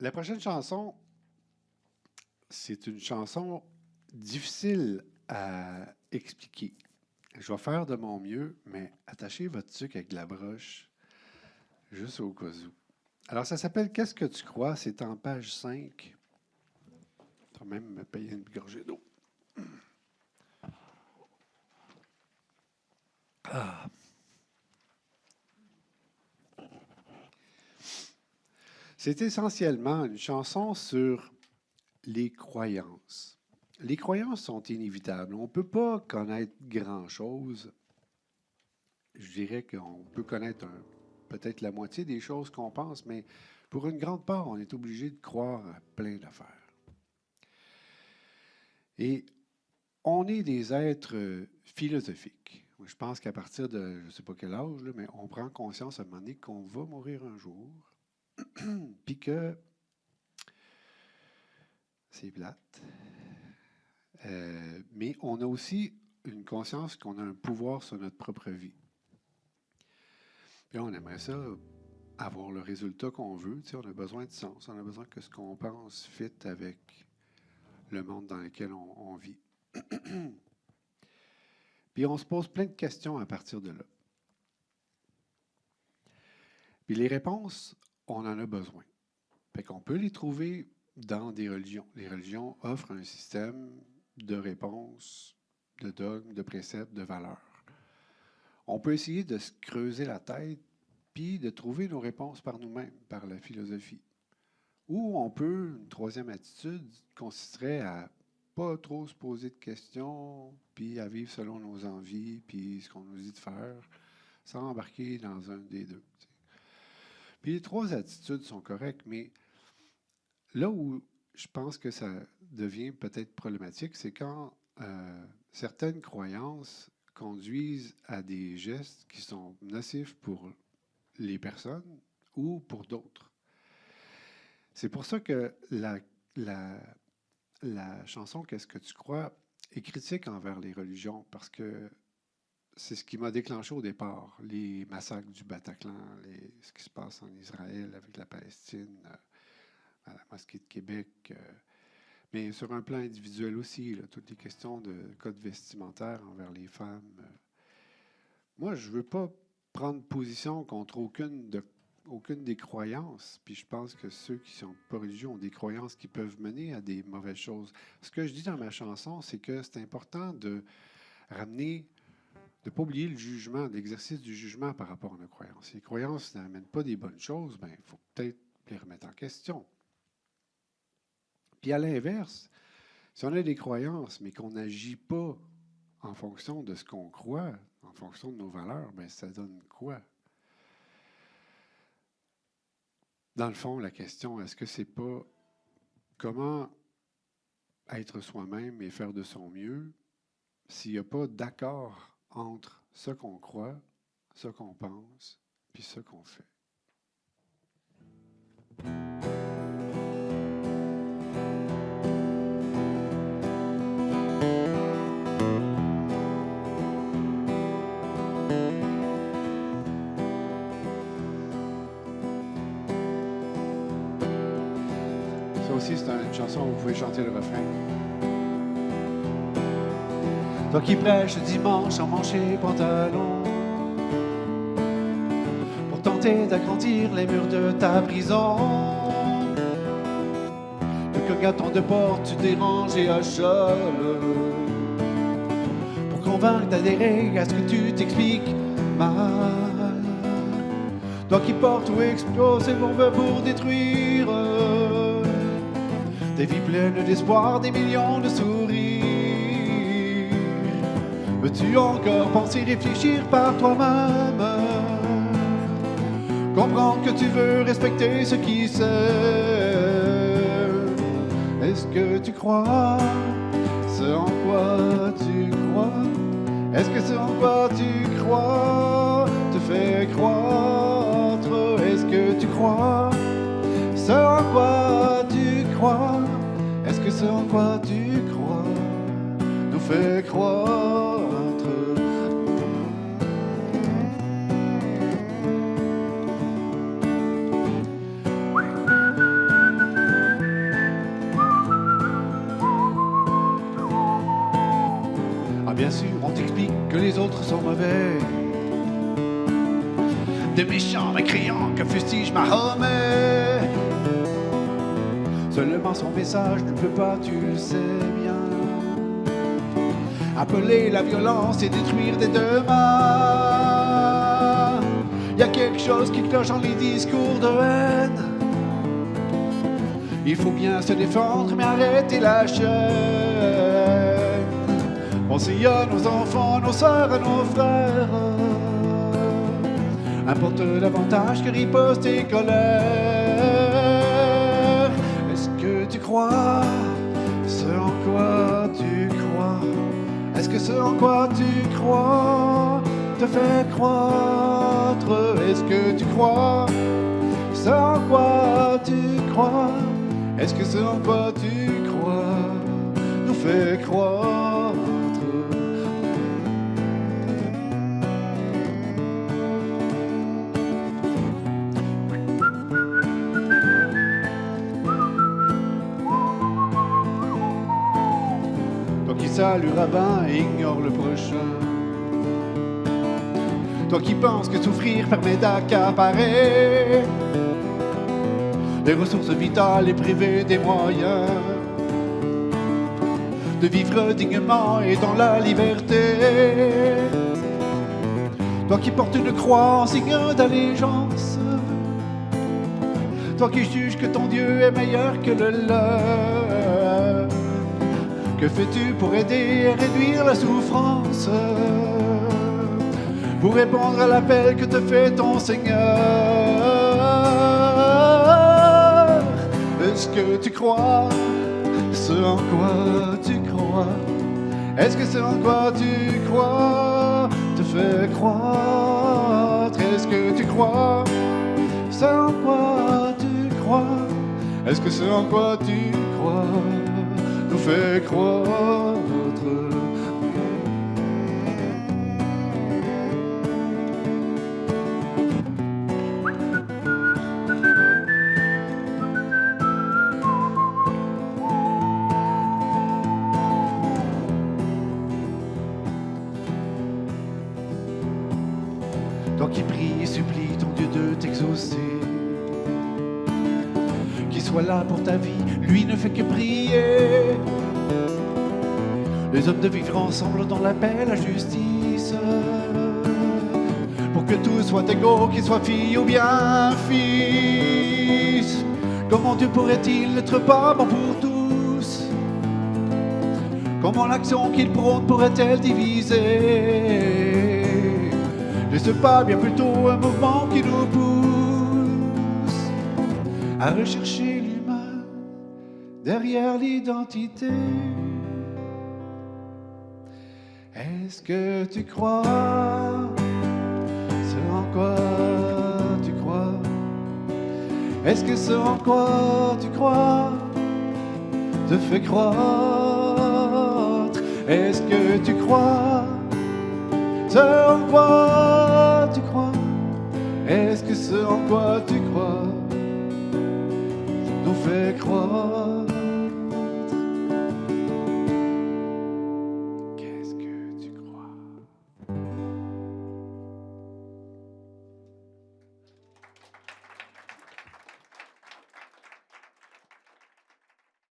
La prochaine chanson, c'est une chanson difficile à expliquer. Je vais faire de mon mieux, mais attachez votre sucre avec de la broche, juste au cas où. Alors, ça s'appelle Qu'est-ce que tu crois? C'est en page 5. Je vais même me payer une gorgée d'eau. Ah. C'est essentiellement une chanson sur les croyances. Les croyances sont inévitables. On ne peut pas connaître grand-chose. Je dirais qu'on peut connaître peut-être la moitié des choses qu'on pense, mais pour une grande part, on est obligé de croire à plein d'affaires. Et on est des êtres philosophiques. Je pense qu'à partir de, je ne sais pas quel âge, là, mais on prend conscience à un moment donné qu'on va mourir un jour, puis que c'est plate. Mais on a aussi une conscience qu'on a un pouvoir sur notre propre vie. Puis là, on aimerait ça, avoir le résultat qu'on veut. Tu sais, on a besoin de sens. On a besoin que ce qu'on pense fit avec le monde dans lequel on vit. Puis on se pose plein de questions à partir de là. Puis les réponses, on en a besoin. Fait qu'on peut les trouver dans des religions. Les religions offrent un système de réponses, de dogmes, de préceptes, de valeurs. On peut essayer de se creuser la tête puis de trouver nos réponses par nous-mêmes, par la philosophie. Ou on peut, une troisième attitude, consisterait à pas trop se poser de questions, puis à vivre selon nos envies, puis ce qu'on nous dit de faire, sans embarquer dans un des deux. T'sais. Puis les trois attitudes sont correctes, mais là où je pense que ça devient peut-être problématique, c'est quand certaines croyances conduisent à des gestes qui sont nocifs pour les personnes ou pour d'autres. C'est pour ça que la chanson Qu'est-ce que tu crois est critique envers les religions, parce que c'est ce qui m'a déclenché au départ, les massacres du Bataclan, ce qui se passe en Israël avec la Palestine, à la mosquée de Québec, mais sur un plan individuel aussi, là, toutes les questions de code vestimentaire envers les femmes. Moi, je ne veux pas prendre position contre aucune des croyances, puis je pense que ceux qui sont pas religieux ont des croyances qui peuvent mener à des mauvaises choses. Ce que je dis dans ma chanson, c'est que c'est important de ramener, de ne pas oublier le jugement, l'exercice du jugement par rapport à nos croyances. Si les croyances n'amènent pas des bonnes choses, bien, il faut peut-être les remettre en question. Puis à l'inverse, si on a des croyances, mais qu'on n'agit pas en fonction de ce qu'on croit, en fonction de nos valeurs, bien, ça donne quoi? Dans le fond, la question, est-ce que c'est pas comment être soi-même et faire de son mieux s'il n'y a pas d'accord entre ce qu'on croit, ce qu'on pense, puis ce qu'on fait? Ça aussi, c'est une chanson où vous pouvez chanter le refrain. Toi qui prêches dimanche en manché pantalon pour tenter d'agrandir les murs de ta prison. Le coq à ton de porte, tu déranges et acholes pour convaincre d'adhérer à ce que tu t'expliques mal. Toi qui portes ou exploses les bombes pour détruire des vies pleines d'espoir, des millions de sourires. Veux-tu encore penser, réfléchir par toi-même? Comprendre que tu veux respecter ce qui s'aiment. Est-ce que tu crois ce en quoi tu crois? Est-ce que ce en quoi tu crois te fait croître? Est-ce que tu crois ce en quoi tu crois? Est-ce que ce en quoi tu crois nous fait croître? les autres sont mauvais. Des méchants mécréants que fustige Mahomet. Seulement son message ne peut pas, tu le sais bien, appeler la violence et détruire des deux mains. Y a quelque chose qui cloche dans les discours de haine. Il faut bien se défendre, mais arrêter la chaîne. Pensez à nos enfants, nos sœurs, à nos frères. Importe davantage que riposte et colère. Est-ce que tu crois ce en quoi tu crois? Est-ce que ce en quoi tu crois te fait croître? Est-ce que tu crois ce en quoi tu crois? Est-ce que ce en quoi tu crois nous fait croître? Toi qui salue rabbin et ignore le prochain. Toi qui penses que souffrir permet d'accaparer les ressources vitales et privées des moyens de vivre dignement et dans la liberté. Toi qui portes une croix en signe d'allégeance. Toi qui juges que ton Dieu est meilleur que le leur. Que fais-tu pour aider à réduire la souffrance? Pour répondre à l'appel que te fait ton Seigneur? Est-ce que tu crois ce en quoi tu crois? Est-ce que ce en quoi tu crois te fait croître? Est-ce que tu crois ce en quoi tu crois? Est-ce que ce en quoi tu crois nous fait croître? Toi qui prie et supplie ton Dieu de t'exaucer, qu'il soit là pour ta vie, lui ne fait que prier. Les hommes de vivre ensemble dans la paix, la justice, pour que tous soient égaux, qu'ils soient filles ou bien fils. Comment Dieu pourrait-il n'être pas bon pour tous? Comment l'action qu'il prône pourrait-elle diviser? N'est-ce pas bien plutôt un mouvement qui nous pousse à rechercher l'humain derrière l'identité? Est-ce que tu crois ce en quoi tu crois? Est-ce que ce en quoi tu crois te fait croître? Est-ce que tu crois ce en quoi tu crois? Est-ce que ce en quoi tu crois nous fait croire?